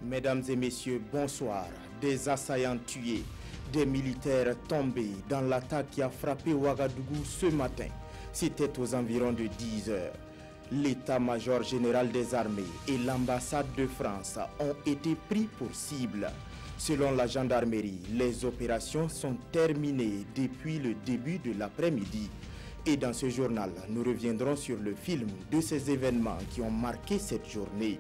Mesdames et messieurs, bonsoir. Des assaillants tués, des militaires tombés dans l'attaque qui a frappé Ouagadougou ce matin. C'était aux environs de 10 heures. L'état-major général des armées et l'ambassade de France ont été pris pour cible. Selon la gendarmerie, les opérations sont terminées depuis le début de l'après-midi. Et dans ce journal, nous reviendrons sur le film de ces événements qui ont marqué cette journée.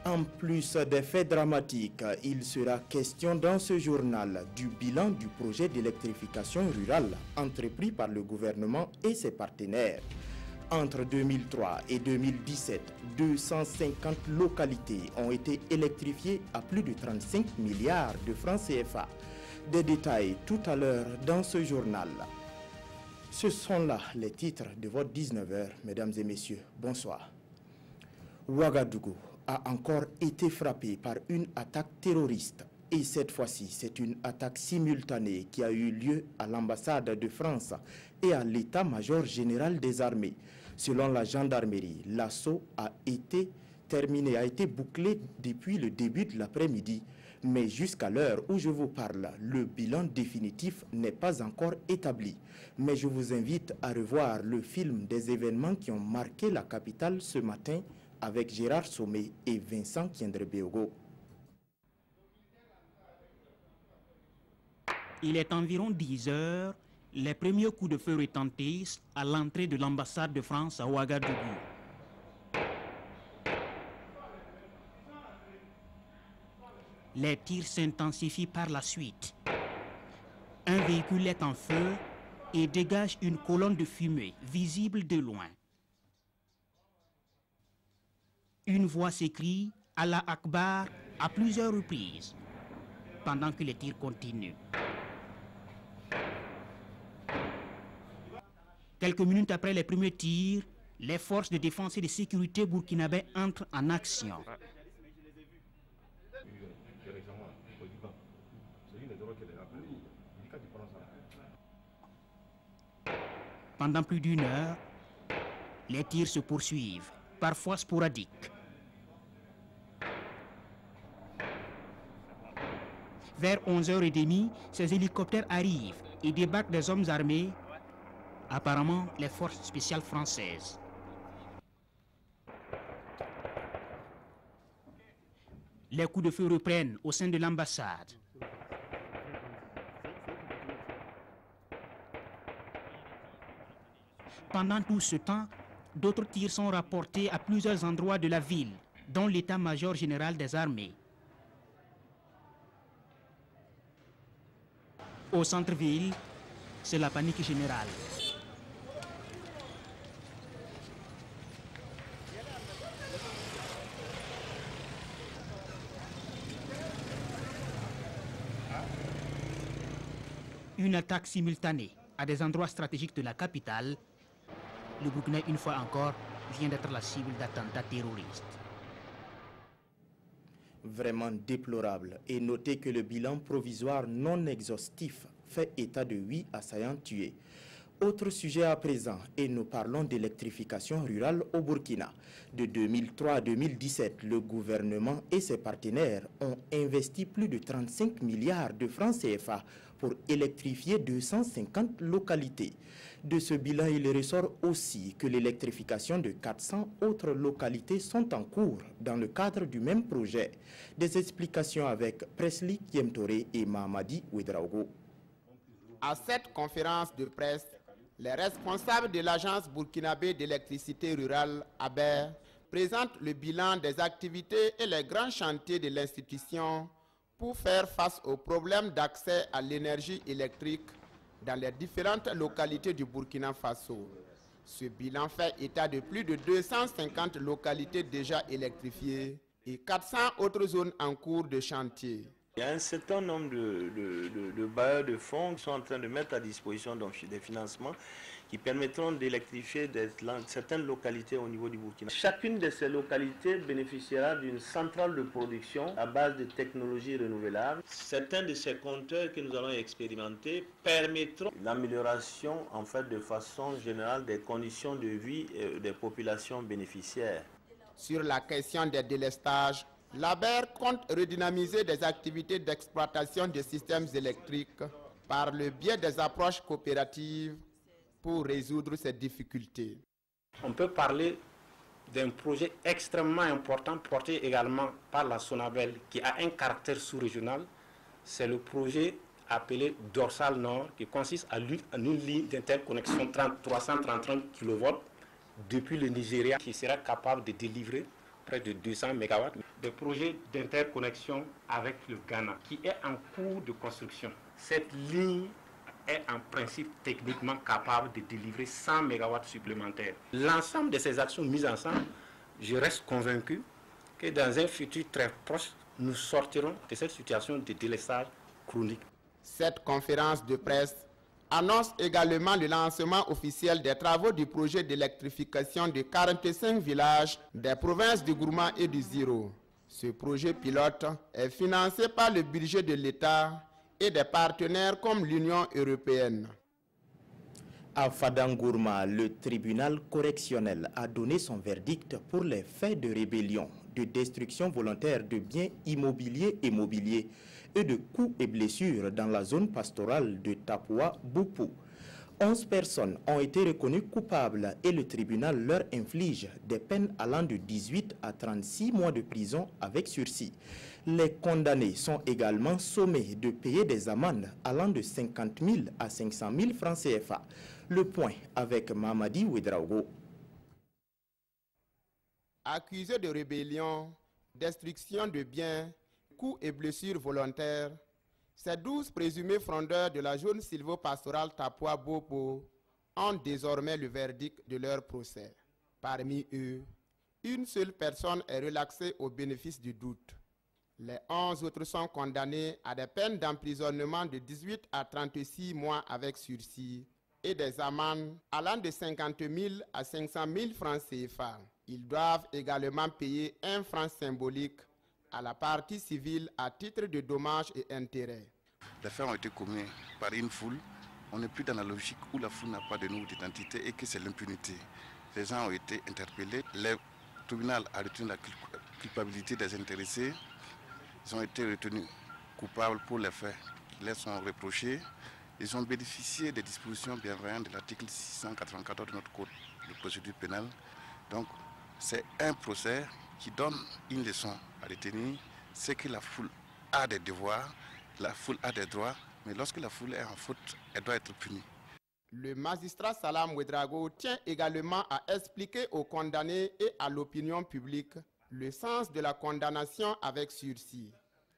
En plus des faits dramatiques, il sera question dans ce journal du bilan du projet d'électrification rurale entrepris par le gouvernement et ses partenaires. Entre 2003 et 2017, 250 localités ont été électrifiées à plus de 35 milliards de francs CFA. Des détails tout à l'heure dans ce journal. Ce sont là les titres de votre 19h, mesdames et messieurs. Bonsoir. Ouagadougou a encore été frappé par une attaque terroriste. Et cette fois-ci, c'est une attaque simultanée qui a eu lieu à l'ambassade de France et à l'état-major général des armées. Selon la gendarmerie, l'assaut a été terminé, a été bouclé depuis le début de l'après-midi. Mais jusqu'à l'heure où je vous parle, le bilan définitif n'est pas encore établi. Mais je vous invite à revoir le film des événements qui ont marqué la capitale ce matin avec Gérard Sommet et Vincent Kiendrebeogo. Il est environ 10 heures, les premiers coups de feu retentissent à l'entrée de l'ambassade de France à Ouagadougou. Les tirs s'intensifient par la suite. Un véhicule est en feu et dégage une colonne de fumée visible de loin. Une voix s'écrie « Allah Akbar » à plusieurs reprises, pendant que les tirs continuent. Quelques minutes après les premiers tirs, les forces de défense et de sécurité burkinabais entrent en action. Pendant plus d'une heure, les tirs se poursuivent, parfois sporadiques. Vers 11h30, ces hélicoptères arrivent et débarquent des hommes armés, apparemment les forces spéciales françaises. Les coups de feu reprennent au sein de l'ambassade. Pendant tout ce temps, d'autres tirs sont rapportés à plusieurs endroits de la ville, dont l'état-major général des armées. Au centre-ville, c'est la panique générale. Une attaque simultanée à des endroits stratégiques de la capitale. Le Burkina, une fois encore, vient d'être la cible d'attentats terroristes. Vraiment déplorable. Et notez que le bilan provisoire non exhaustif fait état de 8 assaillants tués. Autre sujet à présent, et nous parlons d'électrification rurale au Burkina. De 2003 à 2017, le gouvernement et ses partenaires ont investi plus de 35 milliards de francs CFA pour électrifier 250 localités. De ce bilan, il ressort aussi que l'électrification de 400 autres localités sont en cours dans le cadre du même projet. Des explications avec Presley Kiemtore et Mahamadi Ouedraogo. À cette conférence de presse, les responsables de l'agence burkinabé d'électricité rurale, ABER, présentent le bilan des activités et les grands chantiers de l'institution pour faire face aux problèmes d'accès à l'énergie électrique dans les différentes localités du Burkina Faso. Ce bilan fait état de plus de 250 localités déjà électrifiées et 400 autres zones en cours de chantier. Il y a un certain nombre de bailleurs de fonds qui sont en train de mettre à disposition des financements qui permettront d'électrifier certaines localités au niveau du Burkina. Chacune de ces localités bénéficiera d'une centrale de production à base de technologies renouvelables. Certains de ces compteurs que nous allons expérimenter permettront l'amélioration en fait de façon générale des conditions de vie des populations bénéficiaires. Sur la question des délestages, L'ABER compte redynamiser des activités d'exploitation des systèmes électriques par le biais des approches coopératives pour résoudre ces difficultés. On peut parler d'un projet extrêmement important porté également par la Sonabel qui a un caractère sous-régional. C'est le projet appelé Dorsal Nord qui consiste à une ligne d'interconnexion 330 kV depuis le Nigeria qui sera capable de délivrer près de 200 MW. Des projets d'interconnexion avec le Ghana qui est en cours de construction. Cette ligne est en principe techniquement capable de délivrer 100 MW supplémentaires. L'ensemble de ces actions mises ensemble, je reste convaincu que dans un futur très proche, nous sortirons de cette situation de délestage chronique. Cette conférence de presse annonce également le lancement officiel des travaux du projet d'électrification de 45 villages des provinces du Gourma et du Ziro. Ce projet pilote est financé par le budget de l'État et des partenaires comme l'Union européenne. À Fadangourma, le tribunal correctionnel a donné son verdict pour les faits de rébellion, de destruction volontaire de biens immobiliers et mobiliers et de coups et blessures dans la zone pastorale de Tapoua-Boupou. 11 personnes ont été reconnues coupables et le tribunal leur inflige des peines allant de 18 à 36 mois de prison avec sursis. Les condamnés sont également sommés de payer des amendes allant de 50 000 à 500 000 francs CFA. Le point avec Mamadi Ouedraogo. Accusés de rébellion, destruction de biens, coups et blessures volontaires, ces 12 présumés frondeurs de la zone sylvo-pastorale Tapoua-Bopo ont désormais le verdict de leur procès. Parmi eux, une seule personne est relaxée au bénéfice du doute. Les 11 autres sont condamnés à des peines d'emprisonnement de 18 à 36 mois avec sursis et des amendes allant de 50 000 à 500 000 francs CFA. Ils doivent également payer un franc symbolique à la partie civile à titre de dommages et intérêts. Les faits ont été commis par une foule. On n'est plus dans la logique où la foule n'a pas de nom d'identité et que c'est l'impunité. Les gens ont été interpellés. Le tribunal a retenu la culpabilité des intéressés. Ils ont été retenus coupables pour les faits qui leur sont reprochés. Ils ont bénéficié des dispositions bienveillantes de l'article 694 de notre code de procédure pénale. Donc, c'est un procès qui donne une leçon à retenir. C'est que la foule a des devoirs, la foule a des droits, mais lorsque la foule est en faute, elle doit être punie. Le magistrat Salam Ouedraogo tient également à expliquer aux condamnés et à l'opinion publique le sens de la condamnation avec sursis.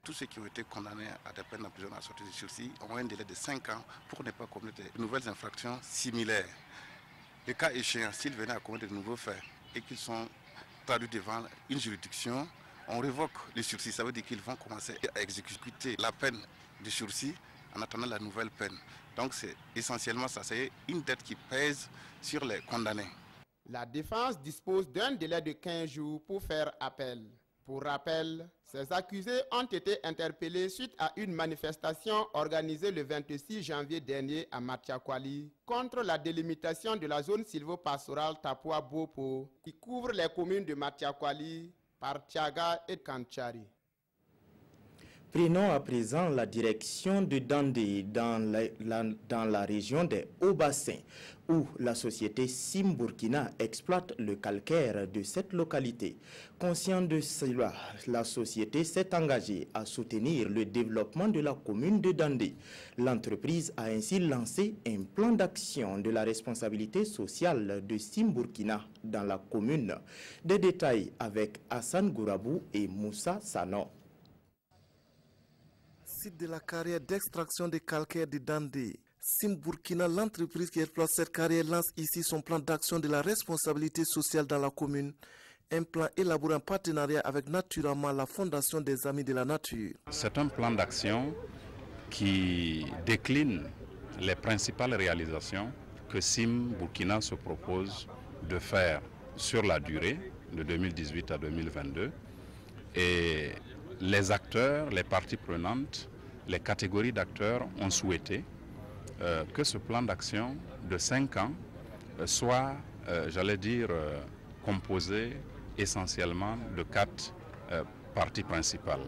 Tous ceux qui ont été condamnés à des peines d'emprisonnement à sortie de sursis ont un délai de 5 ans pour ne pas commettre de nouvelles infractions similaires. Le cas échéant, s'ils venaient à commettre de nouveaux faits et qu'ils sont traduits devant une juridiction, on révoque le sursis. Ça veut dire qu'ils vont commencer à exécuter la peine de sursis en attendant la nouvelle peine. Donc c'est essentiellement ça, c'est une dette qui pèse sur les condamnés. La défense dispose d'un délai de 15 jours pour faire appel. Pour rappel, ces accusés ont été interpellés suite à une manifestation organisée le 26 janvier dernier à Matiakwali contre la délimitation de la zone sylvo-pastorale Tapoua-Bopo qui couvre les communes de Matiakwali, Partiaga et Kanchari. Prenons à présent la direction de Dandé dans la région des Hauts-Bassins où la société Sim Burkina exploite le calcaire de cette localité. Conscient de cela, la société s'est engagée à soutenir le développement de la commune de Dandé. L'entreprise a ainsi lancé un plan d'action de la responsabilité sociale de Sim Burkina dans la commune. Des détails avec Hassan Gourabou et Moussa Sano. Site de la carrière d'extraction de calcaire de Dandé. Sim Burkina, l'entreprise qui exploite cette carrière, lance ici son plan d'action de la responsabilité sociale dans la commune. Un plan élaboré en partenariat avec Naturama, la Fondation des Amis de la Nature. C'est un plan d'action qui décline les principales réalisations que Sim Burkina se propose de faire sur la durée de 2018 à 2022. Et les acteurs, les parties prenantes, les catégories d'acteurs ont souhaité que ce plan d'action de 5 ans soit, j'allais dire, composé essentiellement de 4 partie principale.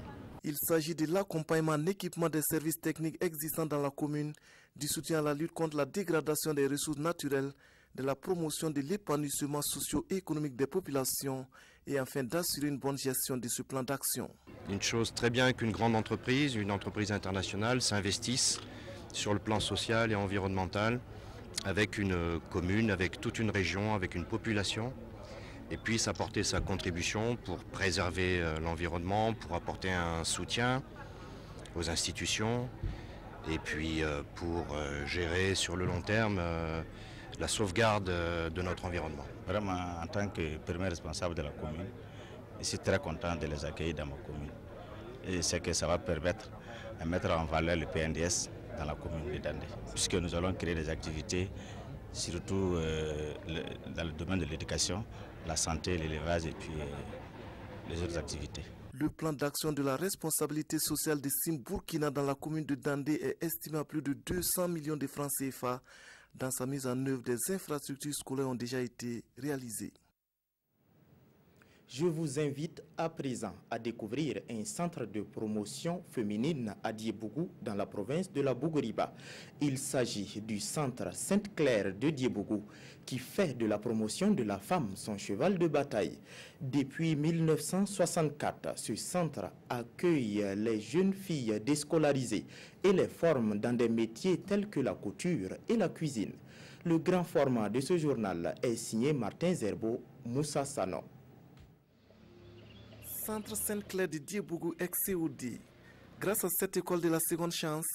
Il s'agit de l'accompagnement en équipement des services techniques existants dans la commune, du soutien à la lutte contre la dégradation des ressources naturelles, de la promotion de l'épanouissement socio-économique des populations et enfin d'assurer une bonne gestion de ce plan d'action. Une chose très bien qu'une grande entreprise, une entreprise internationale s'investisse sur le plan social et environnemental avec une commune, avec toute une région, avec une population et puisse apporter sa contribution pour préserver l'environnement, pour apporter un soutien aux institutions et puis pour gérer sur le long terme la sauvegarde de notre environnement. Vraiment, en tant que premier responsable de la commune, je suis très content de les accueillir dans ma commune. Et c'est que ça va permettre de mettre en valeur le PNDS dans la commune de Dandé, puisque nous allons créer des activités, surtout dans le domaine de l'éducation, la santé, l'élevage et puis les autres activités. Le plan d'action de la responsabilité sociale de Sim Burkina dans la commune de Dandé est estimé à plus de 200 millions de francs CFA. Dans sa mise en œuvre, des infrastructures scolaires ont déjà été réalisées. Je vous invite à présent à découvrir un centre de promotion féminine à Diebougou dans la province de la Bougoriba. Il s'agit du centre Sainte-Claire de Diebougou qui fait de la promotion de la femme son cheval de bataille. Depuis 1964, ce centre accueille les jeunes filles déscolarisées et les forme dans des métiers tels que la couture et la cuisine. Le grand format de ce journal est signé Martin Zerbo, Moussa Sano. Centre Sainte-Claire de Diebougou ex-COD. Grâce à cette école de la seconde chance,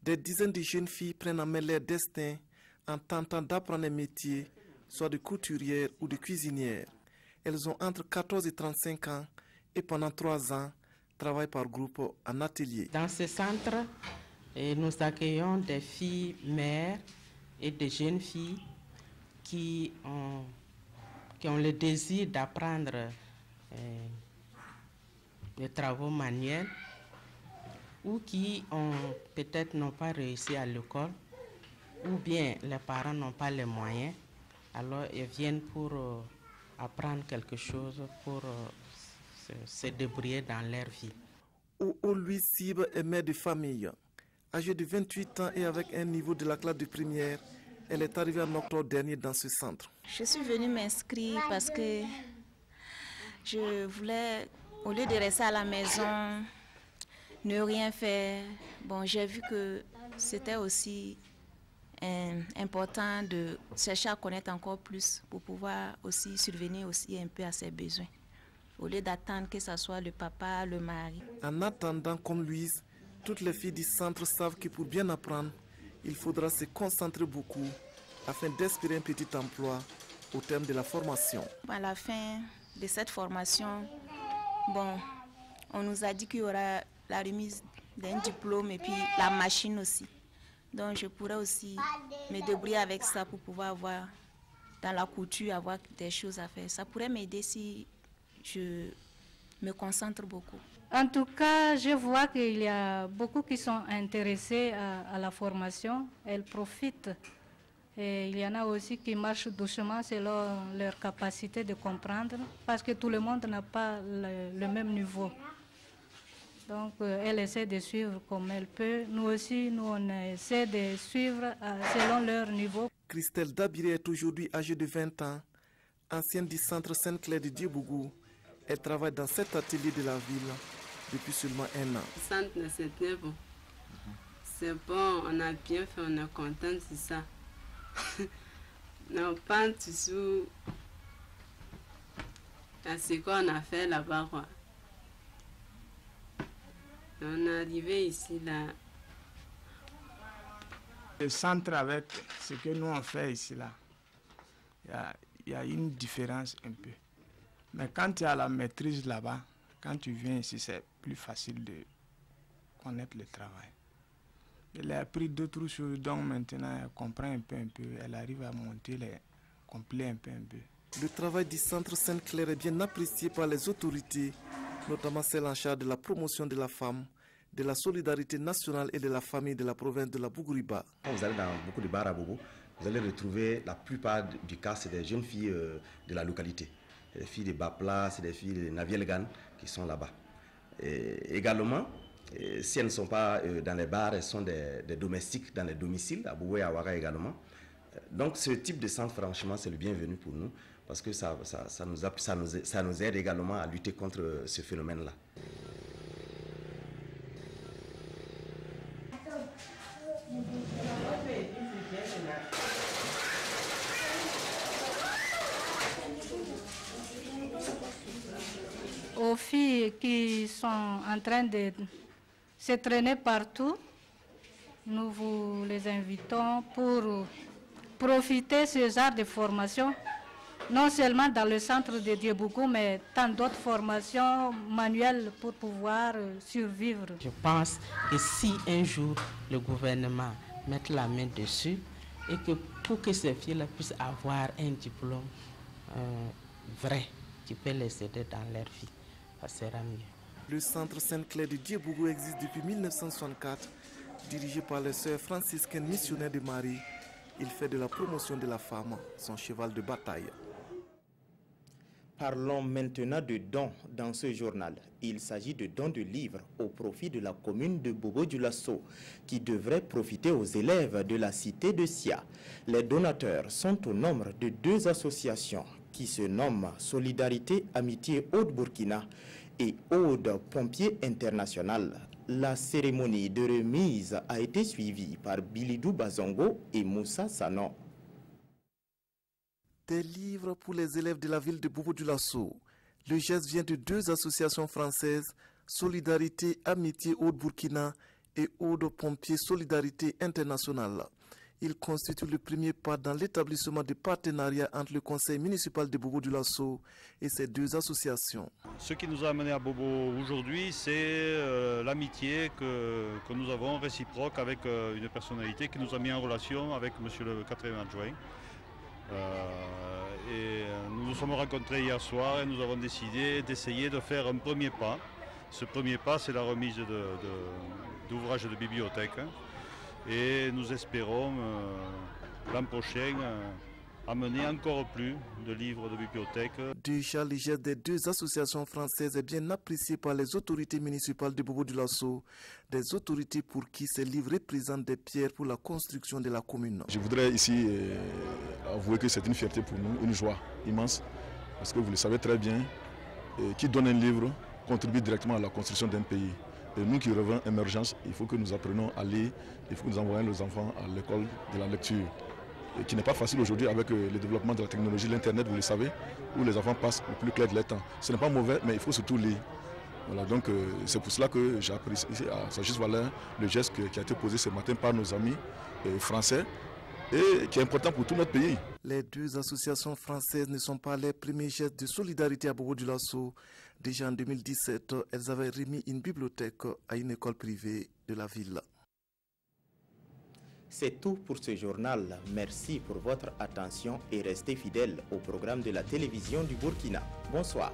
des dizaines de jeunes filles prennent en main leur destin en tentant d'apprendre un métier, soit de couturière ou de cuisinière. Elles ont entre 14 et 35 ans et pendant 3 ans, travaillent par groupe en atelier. Dans ce centre, nous accueillons des filles mères et des jeunes filles qui ont le désir d'apprendre les travaux manuels ou qui peut-être n'ont pas réussi à l'école ou bien les parents n'ont pas les moyens, alors ils viennent pour apprendre quelque chose, pour se débrouiller dans leur vie. Louis Sibre est mère de famille. Âgée de 28 ans et avec un niveau de la classe de première, elle est arrivée en octobre dernier dans ce centre. Je suis venue m'inscrire parce que je voulais, au lieu de rester à la maison, ne rien faire. Bon, j'ai vu que c'était aussi important de chercher à connaître encore plus pour pouvoir aussi subvenir aussi un peu à ses besoins, au lieu d'attendre que ce soit le papa, le mari. En attendant, comme Louise, toutes les filles du centre savent que pour bien apprendre, il faudra se concentrer beaucoup afin d'espérer un petit emploi au terme de la formation. À la fin de cette formation, bon, on nous a dit qu'il y aura la remise d'un diplôme et puis la machine aussi. Donc je pourrais aussi me débrouiller avec ça pour pouvoir avoir dans la couture, avoir des choses à faire. Ça pourrait m'aider si je me concentre beaucoup. En tout cas, je vois qu'il y a beaucoup qui sont intéressés à la formation. Elles profitent. Et il y en a aussi qui marchent doucement selon leur capacité de comprendre, parce que tout le monde n'a pas le même niveau. Donc, elle essaie de suivre comme elle peut. Nous aussi, on essaie de suivre selon leur niveau. Christelle Dabiré est aujourd'hui âgée de 20 ans, ancienne du centre Sainte-Claire de Diebougou. Elle travaille dans cet atelier de la ville depuis seulement 1 an. Le centre, c'était bon. C'est bon, on a bien fait, on est content de ça. On pense toujours à ce qu'on a fait là-bas, quoi. On est arrivé ici, là. Le centre avec ce que nous on fait ici, là, il y a une différence un peu. Mais quand tu as la maîtrise là-bas, quand tu viens ici, c'est plus facile de connaître le travail. Elle a appris d'autres choses, donc maintenant elle comprend un peu. Elle arrive à monter les complets un peu. Le travail du centre Sainte-Claire est bien apprécié par les autorités, notamment celle en charge de la promotion de la femme, de la solidarité nationale et de la famille de la province de la Bougoriba. Quand vous allez dans beaucoup de bars à Bobo, vous allez retrouver la plupart du cas, c'est des jeunes filles de la localité. Les filles de Bapla, c'est des filles de Navielgan qui sont là-bas. Et également, si elles ne sont pas dans les bars, elles sont des domestiques dans les domiciles, à Boubou et à Ouaga également. Donc ce type de centre, franchement, c'est le bienvenu pour nous, parce que ça nous aide également à lutter contre ce phénomène-là. Aux filles qui sont en train de se traîner partout, nous vous les invitons pour profiter de ce genre de formation, non seulement dans le centre de Diebougou, mais tant d'autres formations manuelles pour pouvoir survivre. Je pense que si un jour le gouvernement met la main dessus et que pour que ces filles-là puissent avoir un diplôme vrai qui peut les aider dans leur vie, ça sera mieux. Le centre Sainte-Claire de Diebougou existe depuis 1964, dirigé par les sœurs franciscaines missionnaires de Marie. Il fait de la promotion de la femme son cheval de bataille. Parlons maintenant de dons dans ce journal. Il s'agit de dons de livres au profit de la commune de Bobo-Dioulasso qui devraient profiter aux élèves de la cité de Sia. Les donateurs sont au nombre de 2 associations qui se nomment Solidarité Amitié Haute-Burkina et Aude Pompiers International. La cérémonie de remise a été suivie par Bilidou Bazongo et Moussa Sanon. Des livres pour les élèves de la ville de Bobo-Dioulasso. Le geste vient de 2 associations françaises, Solidarité Amitié Haute-Burkina et Aude Pompiers Solidarité Internationale. Il constitue le premier pas dans l'établissement de partenariat entre le conseil municipal de Bobo-Dioulasso et ces 2 associations. Ce qui nous a amené à Bobo aujourd'hui, c'est l'amitié que nous avons réciproque avec une personnalité qui nous a mis en relation avec monsieur le 4e adjoint. Et nous nous sommes rencontrés hier soir et nous avons décidé d'essayer de faire un premier pas. Ce premier pas, c'est la remise d'ouvrages de bibliothèque. Et nous espérons l'an prochain amener encore plus de livres de bibliothèque. Déjà, le geste des 2 associations françaises est bien apprécié par les autorités municipales de Bobo-Dioulasso, des autorités pour qui ces livres représentent des pierres pour la construction de la commune. Je voudrais ici avouer que c'est une fierté pour nous, une joie immense, parce que vous le savez très bien, qui donne un livre contribue directement à la construction d'un pays. Et nous qui revêtons émergence, il faut que nous apprenions à lire, il faut que nous envoyions nos enfants à l'école de la lecture. Et qui n'est pas facile aujourd'hui avec le développement de la technologie, l'Internet, vous le savez, où les enfants passent le plus clair de leur temps. Ce n'est pas mauvais, mais il faut surtout lire. Voilà, donc c'est pour cela que j'apprécie à sa juste valeur le geste qui a été posé ce matin par nos amis français et qui est important pour tout notre pays. Les 2 associations françaises ne sont pas les premiers gestes de solidarité à Bobo-Dioulasso. Déjà en 2017, elles avaient remis une bibliothèque à une école privée de la ville. C'est tout pour ce journal. Merci pour votre attention et restez fidèles au programme de la télévision du Burkina. Bonsoir.